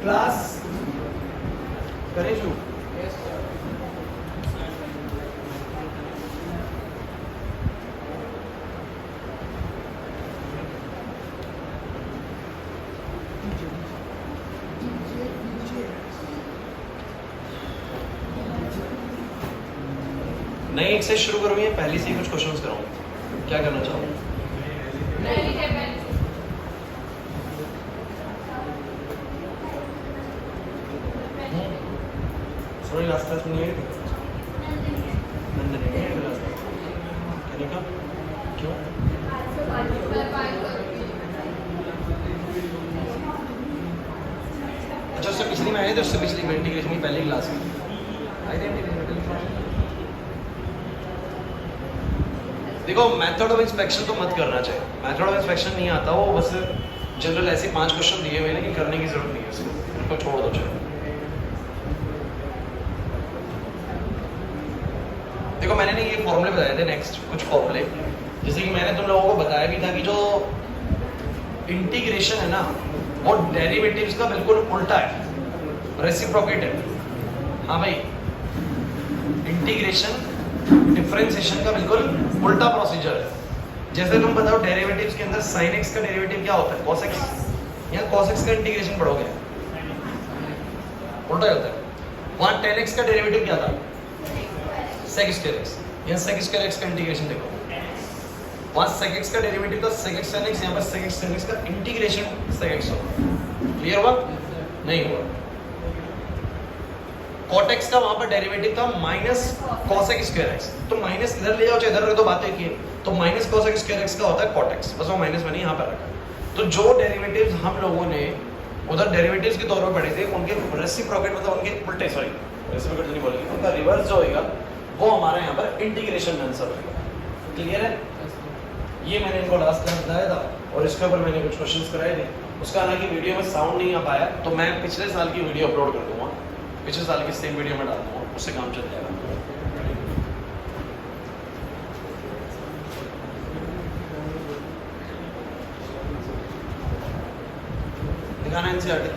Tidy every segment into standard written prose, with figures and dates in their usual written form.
Class करे शुरू। नए एक से शुरू करूँ या पहले से ही कुछ क्वेश्चंस कराऊँ, क्या करना चाहूँ? सॉरी लास्ट क्लास में नहीं आई थी। नंदनी नहीं आई लास्ट क्लास। कनिका क्यों? अच्छा उससे पिछली में आए थे, उससे पिछली में इंटीग्रेशन की पहली क्लास में आई थी इंटीग्रेशन। देखो मेथड ऑफ इंस्पेक्शन तो मत करना चाहिए, मेथड ऑफ इंस्पेक्शन नहीं आता, वो बस जनरल ऐसे 5 क्वेश्चन दिए हुए हैं लेकिन करने की जरूरत नहीं है, उसको छोड़ दो चाहिए। देखो मैंने ना ये फॉर्मूले बताए थे, नेक्स्ट कुछ फॉर्मूले, जैसे कि मैंने तुम लोगों को बताया भी था कि जो इंटीग्रेशन है ना वो डेरिवेटिव्स का बिल्कुल उल्टा है, रेसिप्रोकेट है। हाँ भाई, इंटीग्रेशन डिफरेंशिएशन का बिल्कुल उल्टा प्रोसीजर है। जैसे तुम बताओ डेरिवेटिव्स के अंदर sin x का डेरिवेटिव क्या होता है? cos x, या cos x का इंटीग्रेशन पढ़ोगे उल्टा ही होता है। वहां tan x का डेरिवेटिव क्या था? sec square x, यहाँ sec square x का इंटीग्रेशन देखो, वहां sec x का डेरिवेटिव था sec x sin x, यहाँ पर sec x sin x का इंटीग्रेशन sec x होगा। क्लियर हुआ? नहीं हुआ। cot x का वहां पर डेरिवेटिव था minus cos x square x, तो माइनस इधर ले जाओ चाहे इधर रख दो, बात एक ही है। तो minus cos x square x का होता है cot x, बस वो माइनस मैंने यहाँ पर रखा। तो जो डेरिवेटिव्स हम लोगों ने उधर डेरिवेटिव्स के तौर पर पढ़े थे, उनके रेसिप्रोकेट मतलब उनके उल्टे, सॉरी रेसिप्रोकेट नहीं बोलेंगे, उनका रिवर्स जो होगा वो हमारा यहाँ पर इंटीग्रेशन आंसर होगा। क्लियर है? ये मैंने इनको लास्ट टाइम बताया था और इसके ऊपर मैंने कुछ क्वेश्चंस कराए थे। उसका हालांकि वीडियो में साउंड नहीं आ पाया, तो मैं पिछले साल की वीडियो अपलोड कर दूंगा, पिछले साल की सेम वीडियो में डाल दूंगा, उससे काम चल जाएगा। दिखाना एनसीईआरटी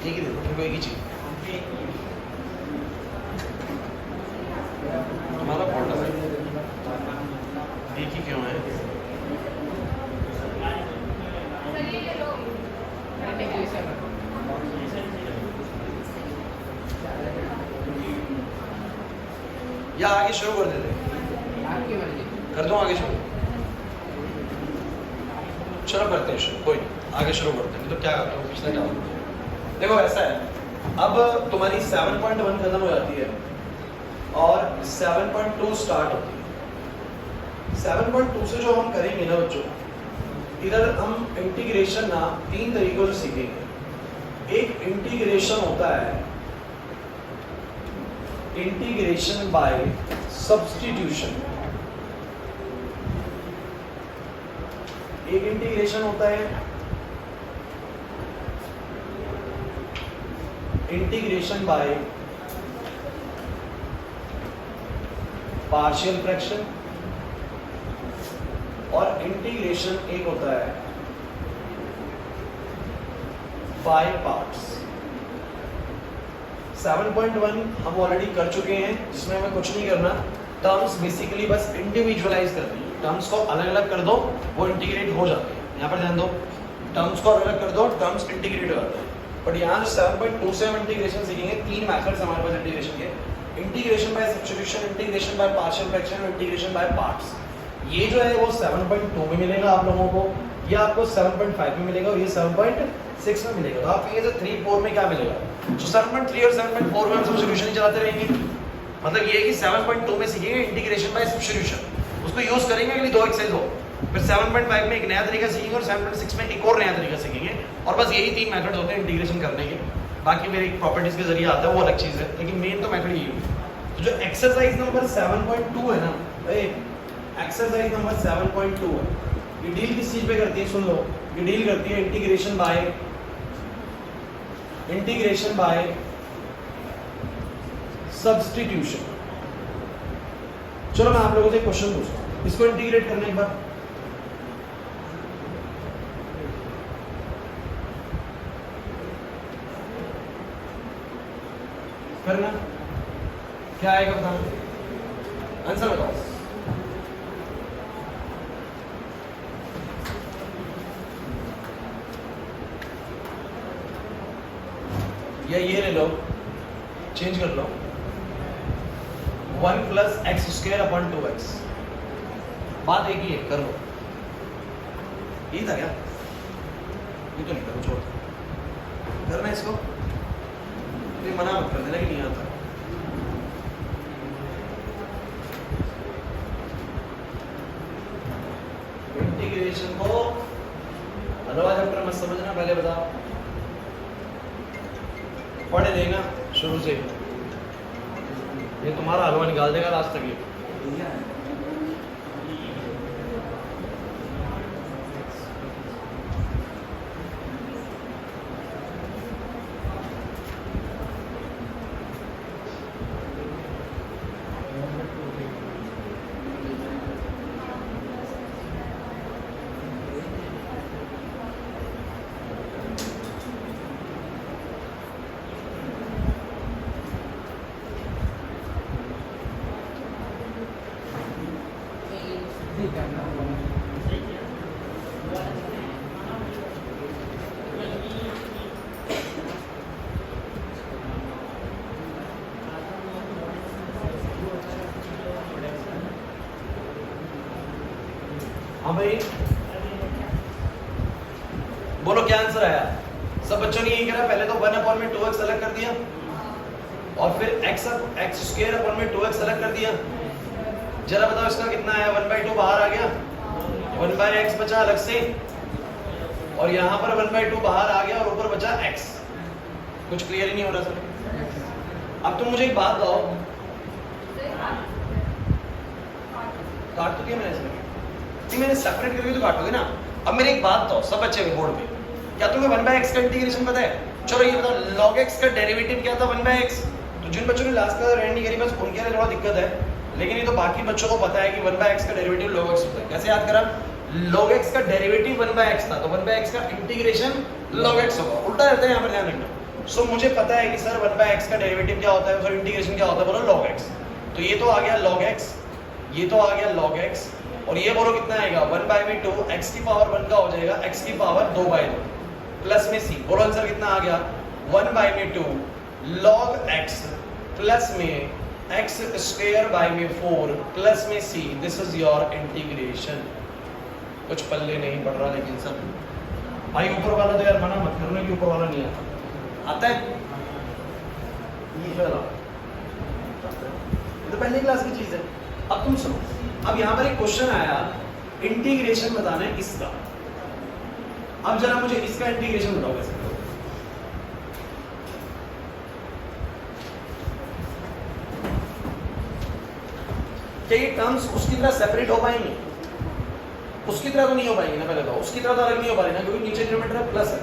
ठीक ही देखो, तुमको एक ही चीज तुम्हारा फॉल्ट है, एक ही क्यों है? या आगे शुरू कर देते, कर दो आगे शुरू, चलो करते हैं शुरू, कोई नहीं आगे शुरू करते हैं, तो क्या करते हो पिछले क्या होता है। देखो ऐसा है, अब तुम्हारी 7.1 खत्म हो जाती है और 7.2 स्टार्ट होती है। 7.2 से जो हम करेंगे ना बच्चों, इधर हम इंटीग्रेशन ना 3 तरीकों से सीखेंगे। एक इंटीग्रेशन होता है इंटीग्रेशन बाय सब्स्टिट्यूशन, एक इंटीग्रेशन होता है इंटीग्रेशन बाय पार्शियल फ्रैक्शन, और इंटीग्रेशन एक होता है बाय पार्ट्स। 7.1 हम ऑलरेडी कर चुके हैं, जिसमें हमें कुछ नहीं करना, टर्म्स बेसिकली बस इंडिविजुअलाइज करनी है, टर्म्स को अलग अलग कर दो वो इंटीग्रेट हो जाते हैं। यहाँ पर ध्यान दो, टर्म्स को अलग अलग कर दो, टर्म्स इंटीग्रेट हो जाते हैं। बट यहाँ जो 7.2 से हम इंटीग्रेशन सीखेंगे, 3 मेथड्स हमारे पास इंटीग्रेशन के, integration by substitution, integration by partial fraction और इंटीग्रेशन बाय पार्ट्स। ये जो है वो 7.2 में मिलेगा आप लोगों को, या आपको 7.5 में मिलेगा और ये 7.6 में मिलेगा। तो आप कहेंगे 3, 4 में क्या मिलेगा? तो 7.3 और 7.4 में हम सब्स्टिट्यूशन ही चलाते रहेंगे। मतलब ये है कि 7.2 में सीखेंगे इंटीग्रेशन बाय सब्स्टिट्यूशन, उसको यूज करेंगे अगली 2 एक्सरसाइज हो, फिर 7.5 में एक नया तरीका सीखेंगे और 7.6 में एक और नया तरीका सीखेंगे। और बस यही 3 मेथड होते हैं इंटीग्रेशन करने के, बाकी मेरी प्रॉपर्टीज के जरिए आता है वो अलग चीज़ है, लेकिन मेन तो मेथड यही है। तो जो एक्सरसाइज नंबर 7.2 है ना, एक्सरसाइज नंबर 7.2 है, ये डील किस चीज पे करती है? सुन लो, ये डील करती है इंटीग्रेशन बाय सब्स्टिट्यूशन। चलो मैं आप लोगों से क्वेश्चन पूछता हूं, इसको इंटीग्रेट करने के बाद करना, क्या आएगा बताना, आंसर बताओ। या ये ले लो, चेंज कर लो, 1 + x² / 2x। बात एक ही है, कर लो। यही था क्या? ये तो नहीं करो, छोड़ करना इसको, तो मना मत कर देना कि नहीं आता। इंटीग्रेशन को हलवा चैप्टर मत समझना, पहले बताओ, पढ़ लेना शुरू से, ये तुम्हारा हलवा निकाल देगा लास्ट तक। ये हाँ भाई बोलो क्या आंसर आया? सब बच्चों ने यही करा, पहले तो 1/2x अलग कर दिया और फिर x² / 2x अलग कर दिया। जरा बताओ इसका कितना आया? 1/2 बाहर आ गया, 1/x बचा अलग से, और यहाँ पर 1/2 बाहर आ गया और ऊपर बचा x। कुछ क्लियर ही नहीं हो रहा सर। अब तुम मुझे एक बात बताओ, काट तो दिया मैंने इसमें, मैंने सेपरेट करके तो काटोगे ना। अब मेरी एक बात बताओ सब बच्चे बोर्ड पे, क्या तुम्हें 1/x का इंटीग्रेशन पता है? चलो ये बताओ log x का डेरिवेटिव क्या था 1/x? तो जिन बच्चों ने लास्ट का रेंड नहीं करी बस उनके लिए थोड़ा दिक्कत है, लेकिन ये तो बाकी बच्चों को पता है कि 1/x का डेरिवेटिव log x होता है। कैसे याद करा? log x का डेरिवेटिव 1/x था, तो 1/x का इंटीग्रेशन log x होगा। उल्टा रहता है यहाँ पर, ध्यान रखना। सो मुझे पता है कि सर 1/x का डेरिवेटिव क्या होता है, सर इंटीग्रेशन क्या होता है, बोलो log x। तो ये तो आ गया log x, ये तो आ गया log x, और ये बोलो कितना आएगा 1/2, x⁻1 का हो जाएगा x⁻2/2 प्लस में c। बोलो आंसर कितना आ गया 1/2 log x प्लस में x²/4 प्लस में c। This is your integration. कुछ पल्ले नहीं पड़ रहा, लेकिन सब भाई ऊपर वाला तो यार मना मत करना कि ऊपर वाला नहीं आता है। ये तो पहली क्लास की चीज है। अब तुम सुनो, अब यहाँ पर एक क्वेश्चन आया, इंटीग्रेशन बताना है इसका। अब जरा मुझे इसका इंटीग्रेशन बताओ कैसे करोगे। क्या ये टर्म्स उसकी तरह सेपरेट हो पाएंगे? उसकी तरह तो नहीं हो पाएंगे ना, पहले तो उसकी तरह तो अलग नहीं हो पाएंगे ना, क्योंकि नीचे डिनोमिनेटर प्लस है,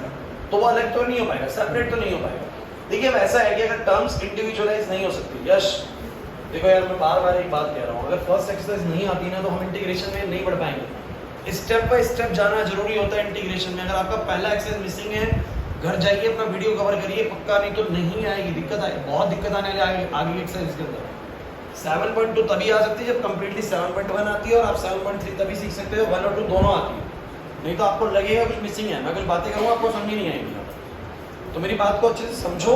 तो वो अलग तो नहीं हो पाएगा, सेपरेट तो नहीं हो पाएगा। देखिए वैसा है कि अगर टर्म्स इंडिविजुअलाइज नहीं हो सकती, यश देखो यार मैं बार बार एक बात कह रहा हूँ, अगर फर्स्ट एक्सरसाइज नहीं आती ना तो हम इंटीग्रेशन में नहीं बढ़ पाएंगे। स्टेप बाय स्टेप जाना जरूरी होता है इंटीग्रेशन में। अगर आपका पहला एक्सरसाइज मिसिंग है, घर जाइए अपना वीडियो कवर करिए पक्का, नहीं तो नहीं आएगी, दिक्कत आएगी, बहुत दिक्कत आने लगी आगे एक्सरसाइज के अंदर। 7.2 तभी आ सकती है जब कंप्लीटली 7.1 आती है, और आप 7.3 तभी सीख सकते हो, 1 और 2 दोनों आती है। नहीं तो आपको लगेगा कुछ मिसिंग है, मैं कुछ बातें करूँगा आपको समझ नहीं आएंगी। तो मेरी बात को अच्छे से समझो।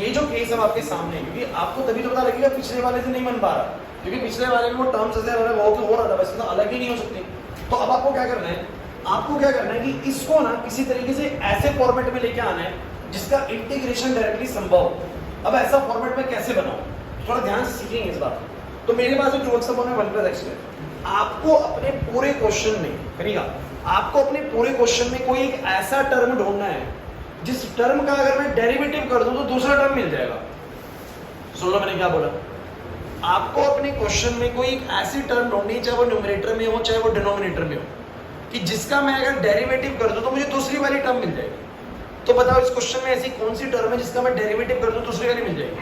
ये जो केस है आपके सामने, क्योंकि आपको तभी तो पता लगेगा पिछले वाले से नहीं बन पा रहा, क्योंकि पिछले वाले में वो टर्म्स ऐसे अलग हो रहा था, वैसे तो अलग ही नहीं हो सकती। तो अब आपको क्या करना है, आपको क्या करना है कि इसको ना किसी तरीके से ऐसे फॉर्मेट में लेके आना है जिसका इंटीग्रेशन डायरेक्टली संभव हो। अब ऐसा फॉर्मेट में कैसे बनाओ, थोड़ा ध्यान से सीखेंगे इस बात। तो मेरे पास एक 1 + x है। आपको अपने पूरे क्वेश्चन में करिएगा, आपको अपने पूरे क्वेश्चन में कोई एक ऐसा टर्म ढूंढना है जिस टर्म का अगर मैं डेरिवेटिव कर दूं तो दूसरा टर्म मिल जाएगा। सुन लो मैंने क्या बोला। आपको अपने क्वेश्चन में कोई एक ऐसी टर्म ढूंढनी है, चाहे वो न्यूमरेटर में हो चाहे वो डिनोमिनेटर में हो, कि जिसका मैं अगर डेरिवेटिव कर दूं तो मुझे दूसरी वाली टर्म मिल जाएगी। तो बताओ इस क्वेश्चन में ऐसी कौन सी टर्म है जिसका मैं डेरिवेटिव कर दूं दूसरी वाली मिल जाएगी?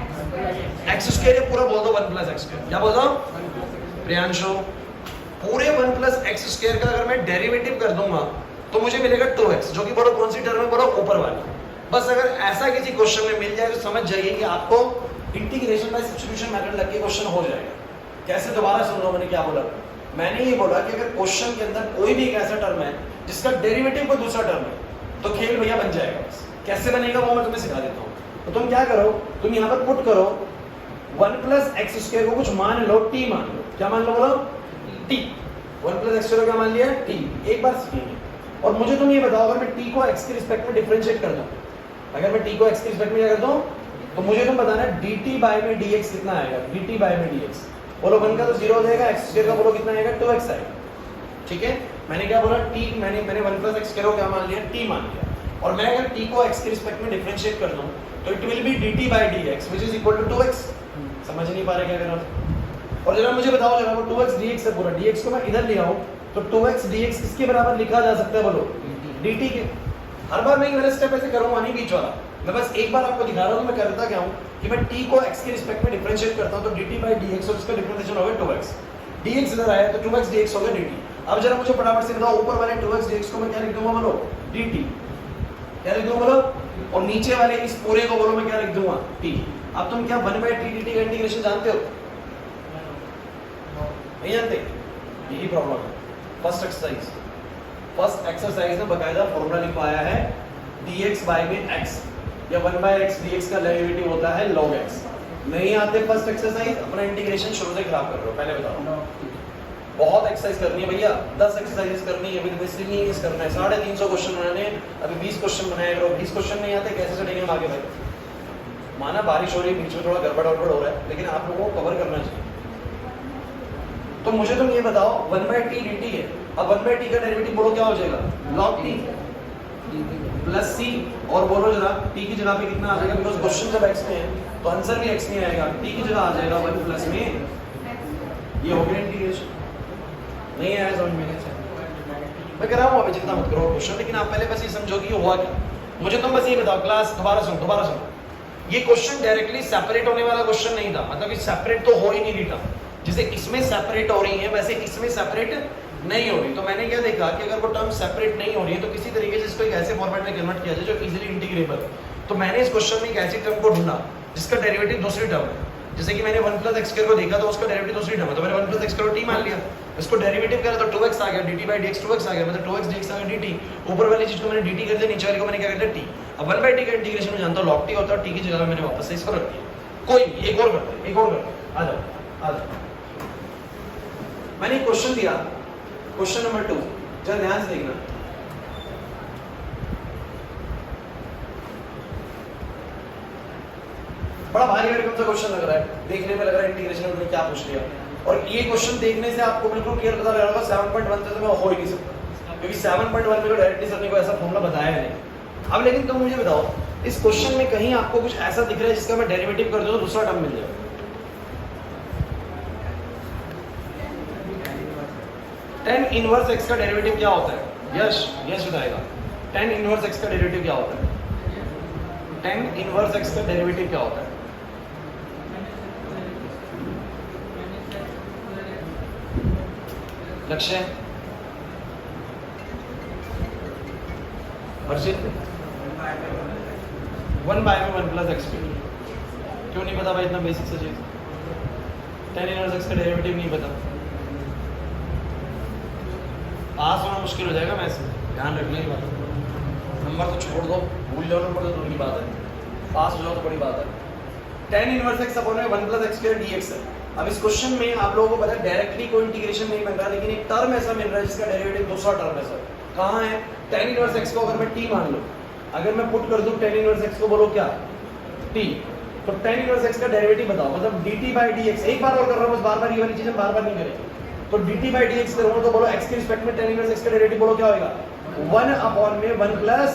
x², पूरा बोल दो 1 + x²। क्या बोल दो प्रियांशु? पूरे 1 + x² का अगर मैं डेरिवेटिव कर दूंगा तो मुझे मिलेगा 2x, जो कि बोलो कौन सी टर्म है, बोलो ऊपर वाली। बस अगर ऐसा किसी क्वेश्चन में मिल जाए तो समझ जाइए कि आपको इंटीग्रेशन बाय सब्स्टिट्यूशन मेथड लग के क्वेश्चन हो जाएगा। कैसे, दोबारा सुन लो मैंने क्या बोला। मैंने ये बोला कि अगर क्वेश्चन के अंदर कोई भी एक ऐसा टर्म है जिसका डेरिवेटिव कोई दूसरा टर्म है तो खेल भैया बन जाएगा। बस कैसे बनेगा वो मैं तुम्हें सिखा देता हूँ। तो तुम क्या करो, तुम यहाँ पर पुट करो 1 + x² को कुछ मान लो, t मान लो। क्या मान लो बोलो? t। 1 + x² को क्या मान लिया? t। एक बार सीखेंगे। और मुझे तुम ये बताओ, अगर मैं t को x के रिस्पेक्ट में डिफरेंशिएट कर दूं, अगर मैं t को x के रिस्पेक्ट में क्या कर दूं, तो मुझे तुम बताना dt बाय में dx कितना आएगा। dt बाय में dx बोलो 1 का तो 0 हो जाएगा, x² का बोलो कितना आएगा? 2x आएगा। ठीक है, मैंने क्या बोला? t मैंने 1 + x² को क्या मान लिया? t मान लिया। और मैं अगर t को x के रिस्पेक्ट में डिफरेंशिएट कर दूं तो it will be dt by dx which is equal to 2x। समझ नहीं पा रहे क्या कर रहा हूं? और जरा मुझे बताओ, जरा वो 2x dx है पूरा, dx को मैं इधर ले आऊं तो 2x dx किसके बराबर लिखा जा सकता है बोलो? dt के। हर बार मैं एक स्टेप ऐसे करूंगा नहीं बीच वाला, मैं बस एक बार आपको दिखा रहा हूं मैं करता क्या हूं कि मैं t को x के रिस्पेक्ट में डिफरेंशिएट करता हूं तो dt बाय dx और इसका डिफरेंशिएशन हो गया 2x। dx इधर आया तो 2x dx हो गया dt। अब जरा मुझे फटाफट से बताओ, ऊपर वाले 2x dx को मैं क्या लिख दूंगा बोलो? dt। क्या लिख दूंगा बोलो? और नीचे वाले इस पूरे को बोलो मैं क्या लिख दूंगा? t। अब तुम क्या 1/t dt का इंटीग्रेशन जानते हो? नहीं जानते? यही प्रॉब्लम है। फर्स्ट एक्सरसाइज में बकायदा फॉर्मूला लिखवाया है dx बाय में x या 1/x dx का डेरिवेटिव होता है log x। नहीं आते फर्स्ट एक्सरसाइज, अपना इंटीग्रेशन शुरू से खराब कर रहे हो। पहले बताओ, बहुत एक्सरसाइज करनी है भैया, 10 एक्सरसाइजेस करनी है, अभी मिसलिनियस करना है, 350 क्वेश्चन बनाने, अभी 20 क्वेश्चन बनाए करो। 20 क्वेश्चन नहीं आते कैसे चलेंगे हम आगे भाई? माना बारिश हो रही है, बीच में थोड़ा गड़बड़ हो रहा है, लेकिन आप लोगों को कवर करना चाहिए। तो मुझे तुम ये बताओ 1/t dt है, अब 1/t का डेरिवेटिव बोलो क्या हो जाएगा? log t plus c। और बोलो जरा t की जगह पे कितना आ जाएगा, बिकॉज़ क्वेश्चन जब x में है तो आंसर भी x में आएगा। t की जगह आ जाएगा 1 प्लस में, ये हो गया इंटीग्रेशन। नहीं आया समझ में? मैं कह रहा हूँ, अभी चिंता मत करो क्वेश्चन, लेकिन आप पहले बस ये समझो कि ये हुआ क्या। मुझे तुम बस ये बताओ, क्लास दोबारा सुनो। ये क्वेश्चन डायरेक्टली सेपरेट होने वाला क्वेश्चन नहीं था, मतलब ये सेपरेट तो हो ही नहीं रहा। जैसे इसमें सेपरेट हो रही है वैसे इसमें सेपरेट नहीं हो रही। तो मैंने क्या देखा कि अगर वो टर्म सेपरेट नहीं हो रही है तो किसी तरीके से इसको एक ऐसे फॉर्मेट में कन्वर्ट किया जाए जो इजीली इंटीग्रेबल है। तो मैंने इस क्वेश्चन में एक ऐसी टर्म को ढूंढा जिसका डेरिवेटिव दूसरी टर्म है। जैसे कि मैंने 1 + x² को देखा तो उसका डेरिवेटिव दूसरी टर्म है, तो मैंने 1 + x² को t मान लिया। इसको डेरिवेटिव करा तो 2x आ गया, dt बाय dx 2x आ गया, मतलब 2x dx आ गया dt। ऊपर वाली चीज को मैंने dt कर दिया, नीचे वाली को मैंने क्या कर दिया t। अब 1/t का इंटीग्रेशन में जानता हूं log t होता है, t की जगह मैंने वापस से इसको रख दिया। कोई एक और करते आ जाओ। मैंने क्वेश्चन दिया, क्वेश्चन नंबर 2, जरा ध्यान से देखना। बड़ा भारी भरकम सा क्वेश्चन लग रहा है, देखने में लग रहा है इंटीग्रेशन में क्या पूछ लिया। और ये क्वेश्चन देखने से आपको बिल्कुल क्लियर पता लग रहा होगा 7.1 से तो हो ही नहीं सकता, क्योंकि 7.1 में तो डायरेक्टली सर ने कोई ऐसा फॉर्मूला बताया नहीं। अब लेकिन तुम मुझे बताओ, इस क्वेश्चन में कहीं आपको कुछ ऐसा दिख रहा है जिसका मैं डेरिवेटिव कर दूं तो दूसरा टर्म मिल जाए? tan इनवर्स x का डेरिवेटिव क्या होता है? यश बताएगा। tan इनवर्स x का डेरिवेटिव क्या होता है? tan इनवर्स x का डेरिवेटिव क्या होता है? लक्ष्य हर्षित 1/1 + x²। क्यों नहीं पता भाई? इतना बेसिक सा चीज, tan इनवर्स x का डेरिवेटिव नहीं पता, पास होना मुश्किल हो जाएगा। मैं इसमें ध्यान रखने की बात है, नंबर तो छोड़ दो, भूल जाओ नंबर तो दूर की बात है, पास हो जाओ तो बड़ी बात है। tan इनवर्स x अपॉन में 1 + x² dx है। अब इस क्वेश्चन में आप लोगों को पता है डायरेक्टली कोई इंटीग्रेशन नहीं बन रहा, लेकिन एक टर्म ऐसा मिल रहा है जिसका डेरिवेटिव दूसरा टर्म है। सर कहाँ है? tan इनवर्स x को अगर मैं t मान लूं, अगर मैं पुट कर दूं tan इनवर्स x को बोलो क्या? t। तो tan इनवर्स x का डेरिवेटिव बताओ, मतलब dt बाय dx। एक बार और कर रहा हूं बस, बार-बार ये वाली चीजें बार-बार नहीं करेंगे। तो dt बाय dx करूंगा तो बोलो x के रिस्पेक्ट में tan इनवर्स x का डेरिवेटिव बोलो क्या होगा? 1 अपॉन में 1 प्लस,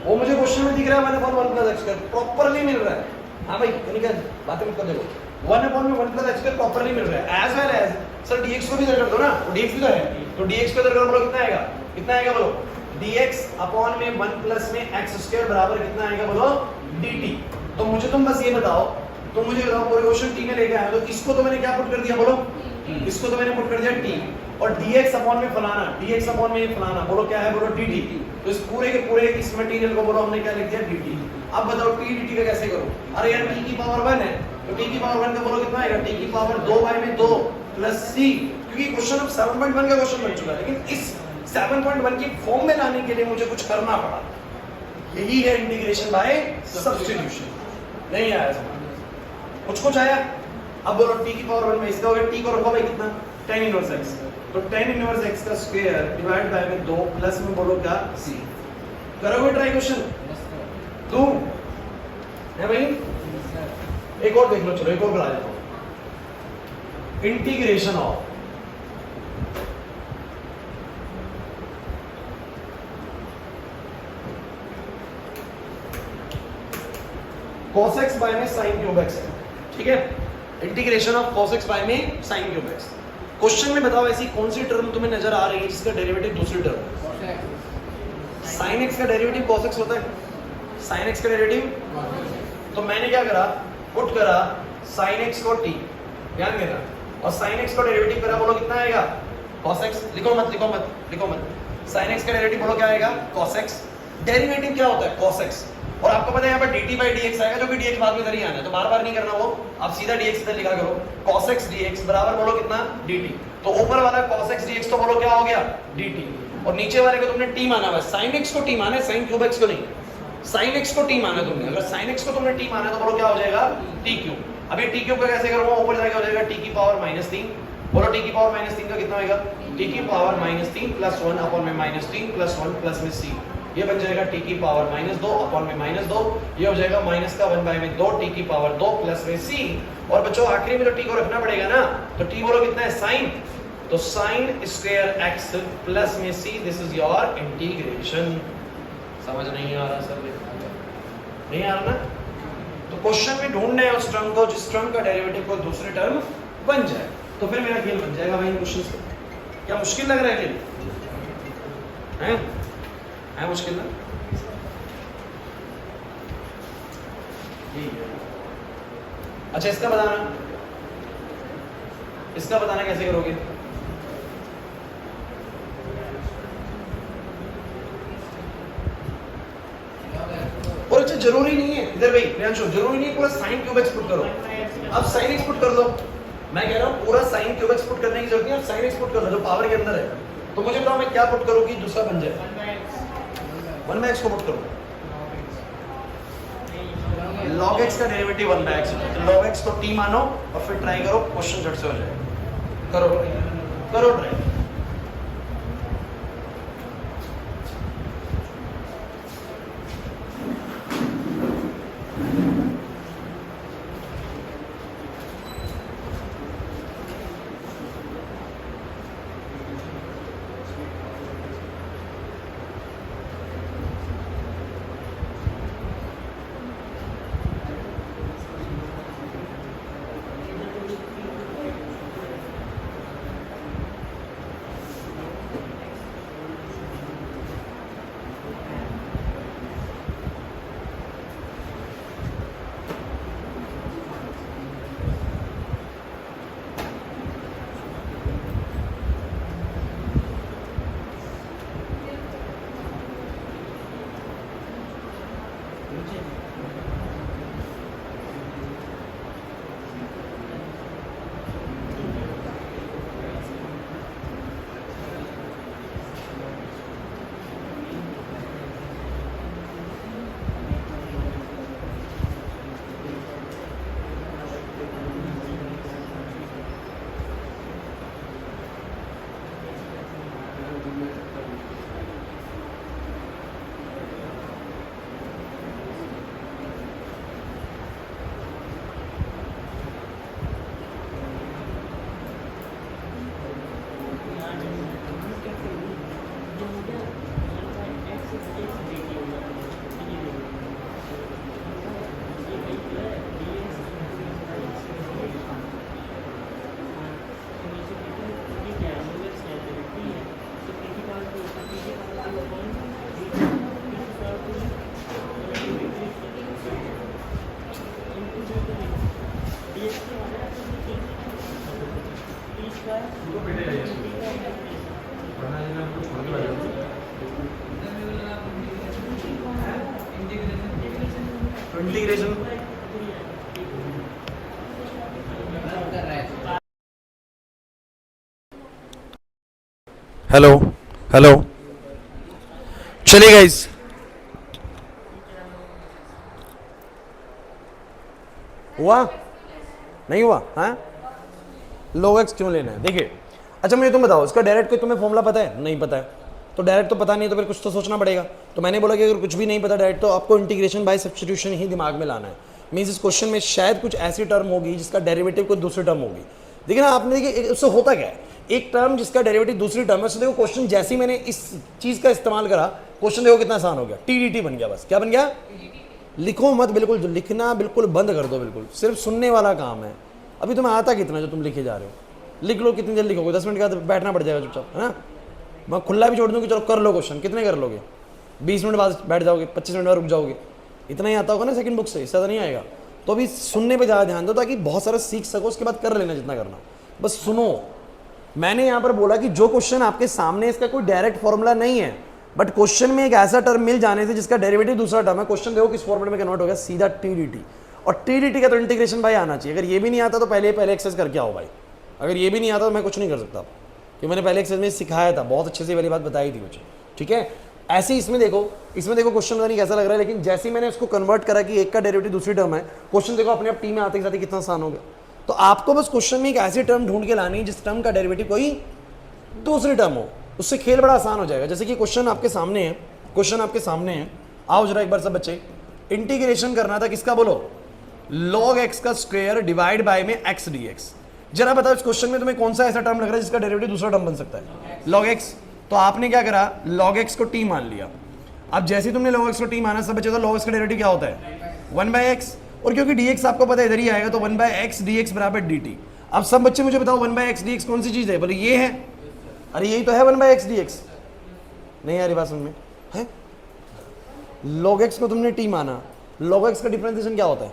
वो मुझे क्वेश्चन में दिख रहा है 1 अपॉन 1 प्लस x² प्रॉपर्ली मिल रहा है। हाँ भाई इनका बातें मत कर, देखो 1 अपॉन में 1 प्लस x² प्रॉपर्ली मिल रहा है। As well as sir dx को भी इधर कर दो ना, तो dx भी तो है, तो dx को इधर कर बोलो कितना आएगा? कितना आएगा बोलो? dx अपॉन में 1 प्लस में x² बराबर कितना आएगा बोलो? dt। तो मुझे तुम बस ये बताओ, तो मुझे बताओ पूरे क्वेश्चन t में लेके आए, तो इसको तो मैंने क्या पुट कर दिया बोलो? इसको तो मैंने पुट कर दिया t, और dx अपॉन में फलाना, dx अपॉन में फलाना बोलो क्या है बोलो? dt। तो इस पूरे के पूरे इस मटेरियल को बोलो हमने क्या लिख दिया? dt। अब बताओ t dt का कैसे करूं? अरे यार t की पावर 1 है तो t की पावर 1 का बोलो कितना आएगा, t की पावर 2y में 2 प्लस c, क्योंकि क्वेश्चन अब 7.1 का क्वेश्चन बन चुका है, लेकिन इस 7.1 की फॉर्म में लाने के लिए मुझे कुछ करना पड़ा, यही है इंटीग्रेशन बाय सब्स्टिट्यूशन। नहीं आया समझ, कुछ आया। अब बोलो t की पावर 1 में इसका हो गया, t को रखो भाई कितना, tan इनवर्स x, तो tan इनवर्स x का स्क्वायर डिवाइड बाय में 2 प्लस में बोलो क्या c। करोगे ट्राई क्वेश्चन तू है भाई, एक और देख लो, चलो एक और बना देता हूं। Integration of cos x by में sin क्यूब x है, ठीक है। Integration of cos x by में sin क्यूब x। क्वेश्चन में बताओ ऐसी कौन सी टर्म तुम्हें नजर आ रही है जिसका डेरिवेटिव दूसरी टर्म है। sin x का डेरिवेटिव cos x होता है, sin x का डेरिवेटिव, तो मैंने क्या करा, पुट करा sin x को t, ध्यान देना, और sin x का डेरिवेटिव करा, बोलो कितना आएगा cos x, लिखो मत लिखो मत लिखो मत, sin x का डेरिवेटिव बोलो क्या आएगा cos x, डेरिवेटिव क्या होता है cos x, और आपको पता है यहाँ पर dt by dx आएगा, जो कि dx बाद में इधर ही आना है, तो बार-बार नहीं करना वो, आप सीधा dx इधर लिखा करो, cos x dx बराबर बोलो कितना dt, तो ऊपर वाला cos x dx तो बोलो क्या हो गया dt, और नीचे वाले को तुमने t माना हुआ है, sin x को t माना है, sin क्यूब x को नहीं, sin x को t माना तुमने, अगर sin x को तुमने t माना तो बोलो क्या हो जाएगा t क्यूब। अभी t क्यूब का कैसे करूंगा, ऊपर जाके हो जाएगा t की पावर -3, बोलो t की पावर -3 का कितना होगा, t की पावर -3 प्लस 1 अपॉन में -3 प्लस 1 प्लस में c, ये बन जाएगा t की पावर -2 अपॉन में -2, ये हो जाएगा माइनस का 1 बाय में 2 t की पावर 2 प्लस में c, और बच्चों आखिरी में तो t को रखना पड़ेगा ना, तो t बोलो कितना है sin, तो sin स्क्वायर x प्लस में c, this is your integration. समझ नहीं आ रहा सर, नहीं आ रहा ना, तो क्वेश्चन में ढूंढना है उस टर्म को जिस टर्म का डेरिवेटिव को दूसरे टर्म बन जाए, तो फिर मेरा खेल बन जाएगा भाई क्वेश्चन से। क्या मुश्किल लग रहा है खेल, है मुश्किल ना, अच्छा इसका बताना कैसे करोगे, और अच्छा जरूरी नहीं है इधर भाई प्रियांशु, जरूरी नहीं पूरा sin क्यूब x पुट करो, अब sin x पुट कर लो, मैं कह रहा हूँ पूरा sin क्यूब x पुट करने की जरूरत नहीं है, sin x पुट कर लो जो पावर के अंदर है, तो मुझे बताओ मैं क्या पुट करूँ कि दूसरा बन जाए, 1 by x को पुट करो, log x का डेरिवेटिव 1 by x, तो log x को t मानो और फिर ट्राई करो, क्वेश्चन झट से हो जाएगा, करो ट्राई। इंटीग्रेशन हेलो हेलो, चलिए गाइस, हुआ नहीं हुआ? हाँ, log x क्यों लेना है? देखिए, अच्छा मुझे तुम बताओ, इसका डायरेक्ट कोई तुम्हें फॉर्मूला पता है? नहीं पता है, तो डायरेक्ट तो पता नहीं है, तो फिर कुछ तो सोचना पड़ेगा। तो मैंने बोला कि अगर कुछ भी नहीं पता डायरेक्ट, तो आपको इंटीग्रेशन बाय सब्स्टिट्यूशन ही दिमाग में लाना है। मीन्स इस क्वेश्चन में शायद कुछ ऐसी टर्म होगी जिसका डेरिवेटिव कोई दूसरी टर्म होगी। देखिए ना, आपने देखिए उससे होता क्या है, एक टर्म जिसका डेरिवेटिव दूसरी टर्म है, उससे देखो क्वेश्चन जैसे ही मैंने इस चीज का इस्तेमाल करा, क्वेश्चन देखो कितना आसान हो गया, टीडीटी बन गया। बस क्या बन गया? लिखो मत, बिल्कुल लिखना बिल्कुल बंद कर दो, बिल्कुल सिर्फ सुनने वाला काम है। अभी तुम्हें आता कितना जो तुम लिखे जा रहे हो? लिख लो, कितनी जल्दी लिखोगे? 10 मिनट के बाद बैठना पड़ जाएगा चुपचाप, है ना? मैं खुला भी छोड़ दूँ कि चलो कर लो क्वेश्चन, कितने कर लोगे? 20 मिनट बाद बैठ जाओगे, 25 मिनट बाद रुक जाओगे, इतना ही आता होगा ना सेकंड बुक से, इससे ज़्यादा नहीं आएगा। तो अभी सुनने पे ज़्यादा ध्यान दो ताकि बहुत सारा सीख सको, उसके बाद कर लेना जितना करना, बस सुनो। मैंने यहाँ पर बोला कि जो क्वेश्चन आपके सामने, इसका कोई डायरेक्ट फॉर्मूला नहीं है, बट क्वेश्चन में एक ऐसा टर्म मिल जाने से जिसका डेरिवेटिव दूसरा टर्म है, क्वेश्चन देखो किस फॉर्मूले में कन्वर्ट हो गया, सीधा टीडीटी। और टीडीटी का तो इंटीग्रेशन भाई आना चाहिए। अगर ये भी नहीं आता तो पहले एक्सरसाइज करके आओ भाई। अगर ये भी नहीं आता तो मैं कुछ नहीं कर सकता, कि मैंने पहले एक्सरसाइज में सिखाया था, बहुत अच्छे से वाली बात बताई थी मुझे, ठीक है? ऐसे ही इसमें देखो क्वेश्चन पता नहीं कैसा लग रहा है, लेकिन जैसे ही मैंने इसको कन्वर्ट करा कि एक का डेरिवेटिव दूसरी टर्म है, क्वेश्चन देखो अपने आप टी में आते ही कितना आसान हो गया। तो आपको बस क्वेश्चन में एक ऐसी टर्म ढूंढ के लानी है जिस टर्म का डेरिवेटिव कोई दूसरी टर्म हो, उससे खेल बड़ा आसान हो जाएगा। जैसे कि क्वेश्चन आपके सामने है, आओ जरा एक बार सब बच्चे, इंटीग्रेशन करना था किसका बोलो? log x का स्क्वायर डिवाइड बाय में x dx। जरा बताओ इस क्वेश्चन में तुम्हें कौन सा ऐसा टर्म लग रहा है जिसका डेरिवेटिव दूसरा टर्म बन सकता है? log x। तो आपने क्या करा, log x को t मान लिया। अब जैसे ही तुमने log x को t माना, सब बच्चे, तो log x का डेरिवेटिव क्या होता है? 1/x। और क्योंकि dx आपको पता है इधर ही आएगा, तो 1/x dx बराबर dt। अब सब बच्चे मुझे बताओ 1/x dx कौन सी चीज है? बोले ये है। अरे यही तो है 1/x dx। नहीं आ रही बात समझ में है? log x को तुमने t माना, log x का डिफरेंशिएशन क्या होता है?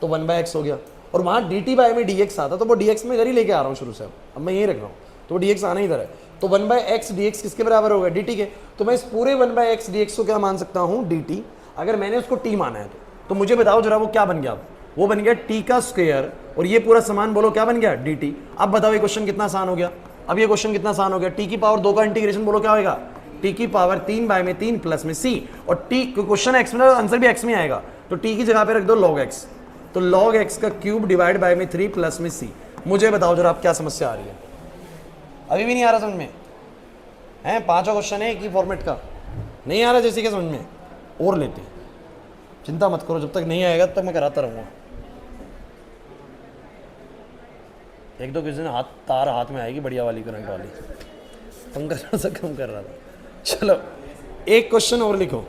तो 1/x हो गया, और वहां dt बाय में dx आता, तो वो dx में इधर ही लेके आ रहा हूँ शुरू से, अब मैं यही रख रहा हूँ, तो dx आना इधर है। तो 1/x dx किसके बराबर होगा? dt के। तो मैं इस पूरे 1/x dx को क्या मान सकता हूँ? dt। अगर मैंने उसको t माना है तो मुझे बताओ जरा वो क्या बन गया? वो बन गया t का स्क्वायर, और ये पूरा सामान बोलो क्या बन गया? dt। अब बताओ ये क्वेश्चन कितना आसान हो गया? अब ये क्वेश्चन कितना आसान हो गया? t की पावर 2 का इंटीग्रेशन बोलो क्या होगा? t की पावर 3 बाय में 3 प्लस में c, और t क्वेश्चन x में, आंसर भी x में आएगा, तो t की जगह पे रख दो log x। तो log x का क्यूब डिवाइड बाय में 3 प्लस में c। मुझे बताओ जरा आप क्या समस्या आ रही है? अभी भी नहीं आ रहा समझ में? हैं 5 क्वेश्चन है एक ही फॉर्मेट का, नहीं आ रहा जैसे क्या समझ में? और लेते हैं, चिंता मत करो, जब तक नहीं आएगा तब तक मैं कराता रहूँगा। एक दो किसी दिन तार हाथ में आएगी बढ़िया वाली, करंट वाली, पंखा थोड़ा सा कम कर रहा था। चलो एक क्वेश्चन और लिखो।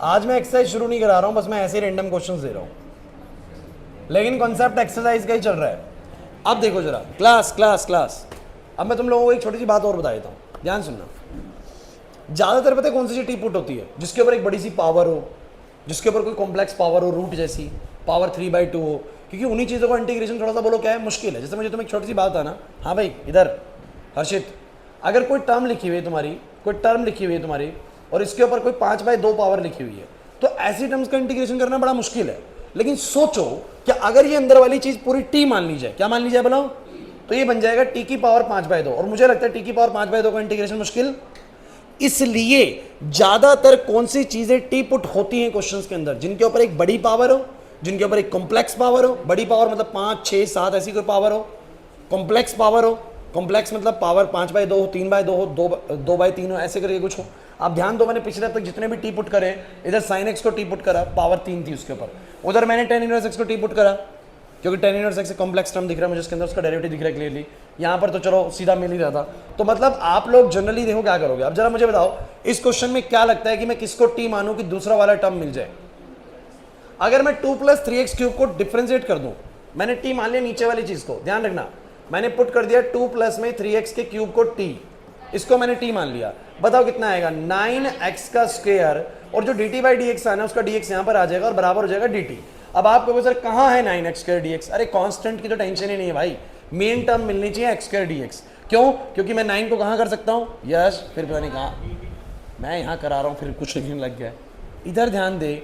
आज मैं एक्सरसाइज शुरू नहीं करा रहा हूं, बस मैं ऐसे रैंडम क्वेश्चंस दे रहा हूं, लेकिन कॉन्सेप्ट एक्सरसाइज का ही चल रहा है। अब देखो जरा, क्लास। अब मैं तुम लोगों को एक छोटी सी बात और बता देता हूं, ध्यान सुनना। ज्यादातर पता है कौन सी चीज टी पुट होती है? जिसके ऊपर एक बड़ी सी पावर हो, जिसके ऊपर कोई कॉम्प्लेक्स पावर हो, रूट जैसी पावर 3/2 हो, क्योंकि उन्हीं चीज़ों का इंटीग्रेशन थोड़ा सा बोलो क्या है, मुश्किल है। जैसे मुझे तुम्हें एक छोटी सी बात है ना, हाँ भाई इधर हर्षित, अगर कोई टर्म लिखी हुई है तुम्हारी, और इसके ऊपर कोई 5/2 पावर लिखी हुई है, तो ऐसी टर्म्स का इंटीग्रेशन करना बड़ा मुश्किल है। लेकिन सोचो कि अगर ये अंदर वाली चीज पूरी टी मान ली जाए, क्या मान ली जाए बताओ? तो ये बन जाएगा टी की पावर 5/2, और मुझे लगता है टी की पावर 5/2 का इंटीग्रेशन मुश्किल। इसलिए ज्यादातर कौन सी चीजें टी पुट होती हैं क्वेश्चंस के अंदर? जिनके ऊपर एक बड़ी पावर हो, जिनके ऊपर एक कॉम्प्लेक्स पावर हो। बड़ी पावर मतलब 5, 6, 7 ऐसी कोई पावर हो। कॉम्प्लेक्स पावर हो, कॉम्प्लेक्स मतलब पावर 5/2 हो, 3/2 हो, 2/3 हो, ऐसे करके कुछ हो। आप ध्यान दो, मैंने पिछले हफ्ते तक जितने भी टी पुट करे, इधर sin x को टी पुट करा, पावर 3 थी उसके ऊपर। उधर मैंने tan इनवर्स x को टी पुट करा, क्योंकि tan inverse x complex term दिख रहा है मुझे, इसके अंदर उसका डेरिवेटिव दिख रहा है क्लियरली। यहाँ पर तो चलो सीधा मिल ही रहा था। तो मतलब आप लोग जनरली देखो क्या करोगे। अब जरा मुझे बताओ, इस क्वेश्चन में क्या लगता है कि मैं किसको टी मानूं कि दूसरा वाला टर्म मिल जाए? अगर मैं 2 + 3x³ को डिफरेंशिएट कर दूं, मैंने टी मान लिया नीचे वाली चीज को, ध्यान रखना, मैंने पुट कर दिया 2 + में 3x³ को टी, इसको मैंने टी मान लिया। बताओ कितना आएगा? 9x² और जो dt/dx आना है उसका dx यहां पर आ जाएगा और बराबर हो जाएगा dt। अब आप कहोगे सर कहाँ है 9x स्क्वायर dx? अरे कांस्टेंट की तो टेंशन ही नहीं है भाई, मेन टर्म मिलनी चाहिए x स्क्वायर dx। क्यों? क्योंकि मैं 9 को कहाँ कर सकता हूँ, यस फिर पता नहीं कहाँ, मैं यहाँ करा रहा हूँ फिर कुछ लिखने लग गया। इधर ध्यान दे,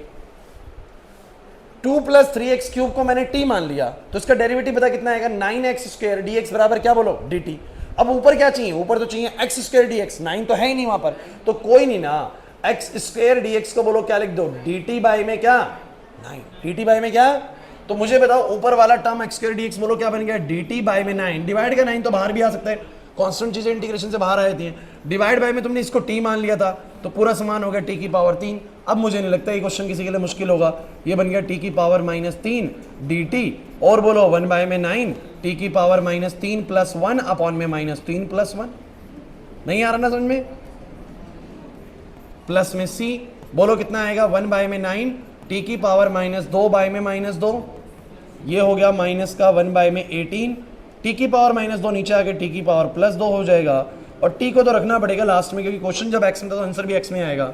2 + 3x क्यूब को मैंने t मान लिया, तो इसका डेरिवेटिव पता कितना आएगा, 9x स्क्वायर dx बराबर क्या बोलो dt। अब ऊपर क्या चाहिए, ऊपर तो चाहिए x स्क्वायर dx, 9 तो है ही नहीं वहां पर, तो कोई नहीं ना, x स्क्वायर dx को बोलो क्या लिख दो, dt बाई में क्या 9, dt बाई में क्या, तो मुझे बताओ ऊपर वाला टर्म x स्क्वायर dx बोलो क्या बन गया, dt बाई में 9, डिवाइड का 9 तो बाहर भी आ सकता है, कांस्टेंट चीजें इंटीग्रेशन से बाहर आ जाती हैं, डिवाइड बाय में तुमने इसको t मान लिया था तो पूरा समान हो गया t की पावर 3। अब मुझे नहीं लगता ये क्वेश्चन किसी के लिए मुश्किल होगा, ये बन गया t की पावर -3 dt, और बोलो 1 बाय में 9 t की पावर -3 + 1 अपॉन में -3 + 1, नहीं आ रहा ना समझ में, प्लस में c बोलो कितना आएगा, 1 बाय में 9 t की पावर -2 बाय में -2, ये हो गया माइनस का 1 बाय में 18, t की पावर -2 नीचे आके t की पावर +2 हो जाएगा, और t को तो रखना पड़ेगा लास्ट में क्योंकि क्वेश्चन जब x में था तो आंसर भी x में आएगा,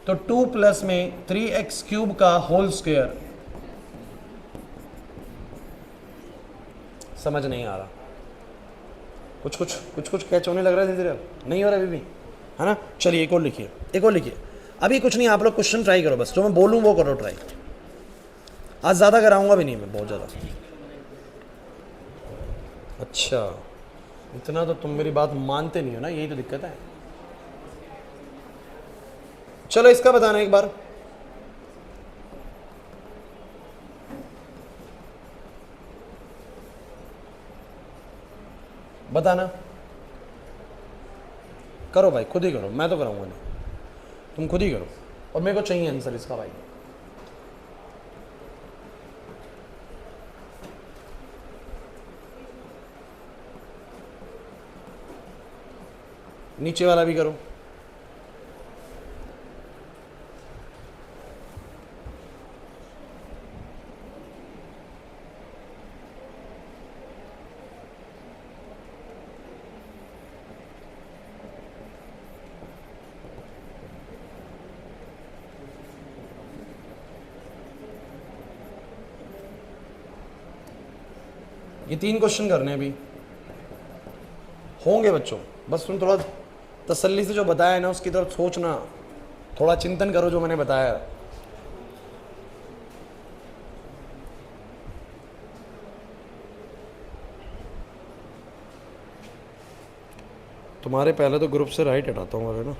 तो 2 प्लस में 3x क्यूब का होल स्क्वायर। समझ नहीं आ रहा, कुछ कैच होने लग रहा है धीरे धीरे, नहीं हो रहा अभी भी, है ना। चलिए एक और लिखिए, अभी कुछ नहीं, आप लोग क्वेश्चन ट्राई करो, बस जो मैं बोलूँ वो करो ट्राई, आज ज़्यादा कराऊंगा भी नहीं मैं, बहुत ज़्यादा। अच्छा इतना तो तुम मेरी बात मानते नहीं हो ना, यही तो दिक्कत है। चलो इसका बताना एक बार, बताना, करो भाई, खुद ही करो, मैं तो कराऊंगा नहीं, तुम खुद ही करो, और मेरे को चाहिए आंसर इसका भाई। नीचे वाला भी करो, ये 3 क्वेश्चन करने हैं अभी, होंगे बच्चों, बस तुम थोड़ा तसल्ली से जो बताया है ना उसकी तरफ सोचना, थोड़ा चिंतन करो जो मैंने बताया। तुम्हारे पहले तो ग्रुप से राइट हटाता हूँ ना,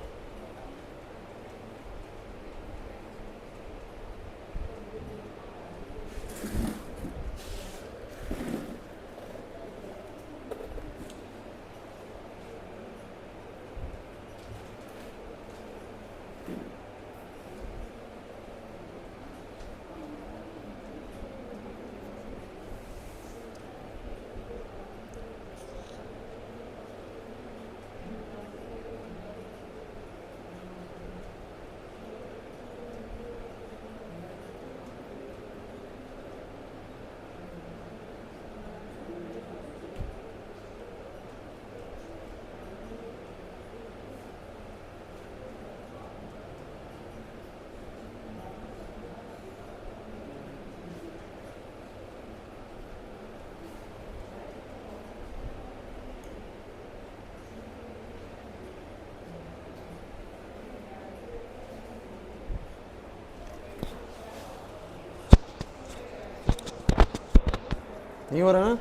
नहीं हो रहा ना,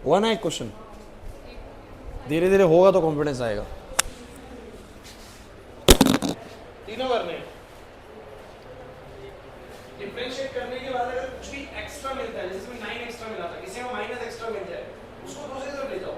हुआ ना एक क्वेश्चन, धीरे धीरे होगा तो कॉन्फिडेंस आएगा। तीनों करने, डिफरेंशिएट करने के बाद अगर कुछ भी एक्स्ट्रा मिलता है, जैसे 9 एक्स्ट्रा मिला था, किसी में माइनस एक्स्ट्रा मिल जाए, उसको दूसरी तरफ ले जाओ।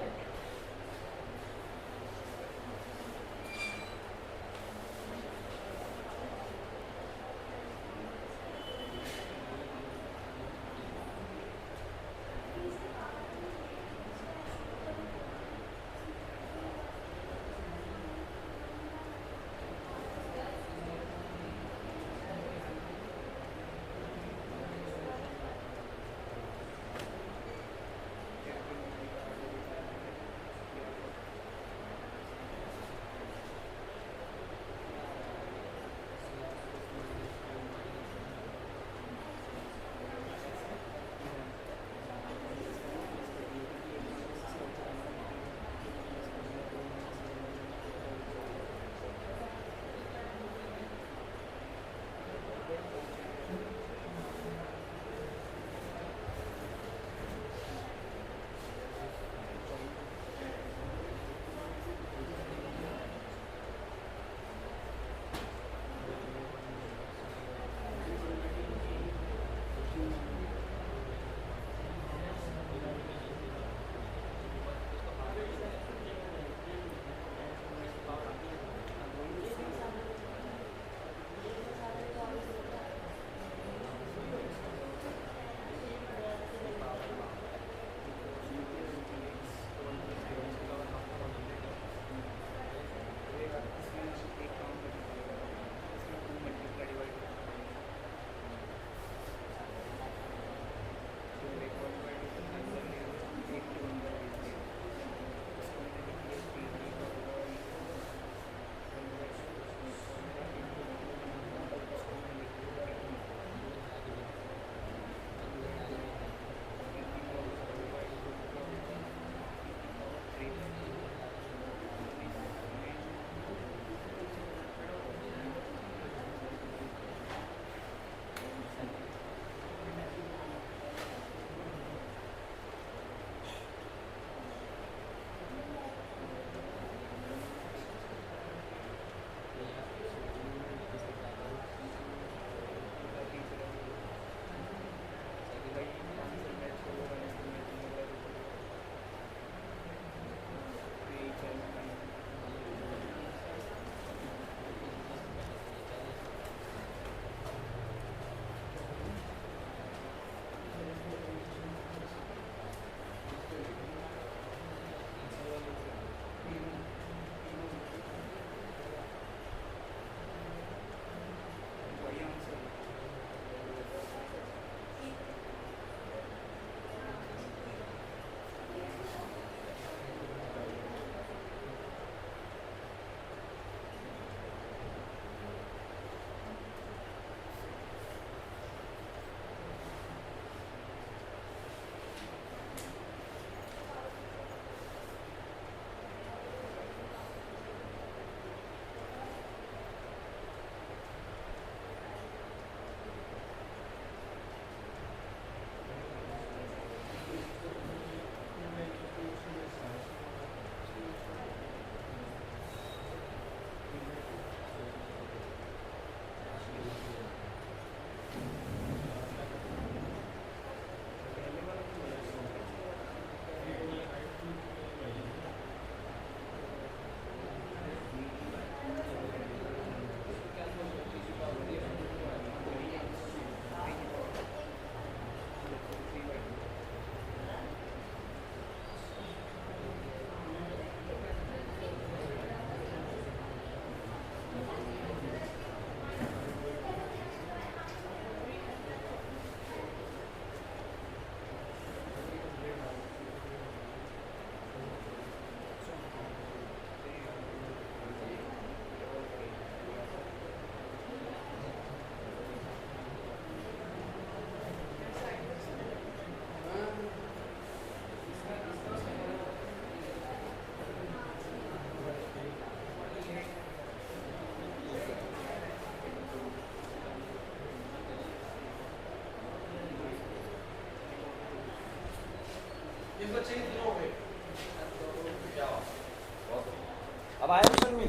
समझ में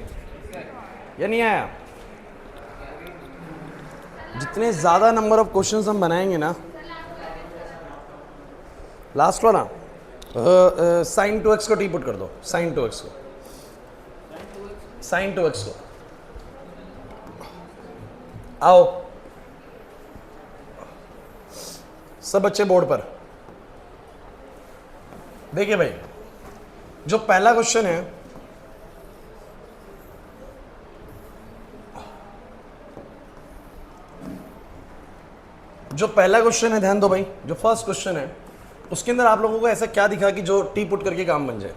या नहीं आया? जितने ज्यादा नंबर ऑफ क्वेश्चंस हम बनाएंगे ना, लास्ट वाला साइन टू एक्स को टी पुट कर दो, साइन टू एक्स को, साइन टू एक्स को आओ सब बच्चे बोर्ड पर देखिए भाई। जो पहला क्वेश्चन है, जो पहला क्वेश्चन है ध्यान दो भाई, जो फर्स्ट क्वेश्चन है उसके अंदर आप लोगों को ऐसा क्या दिखा कि जो टी पुट करके काम बन जाए,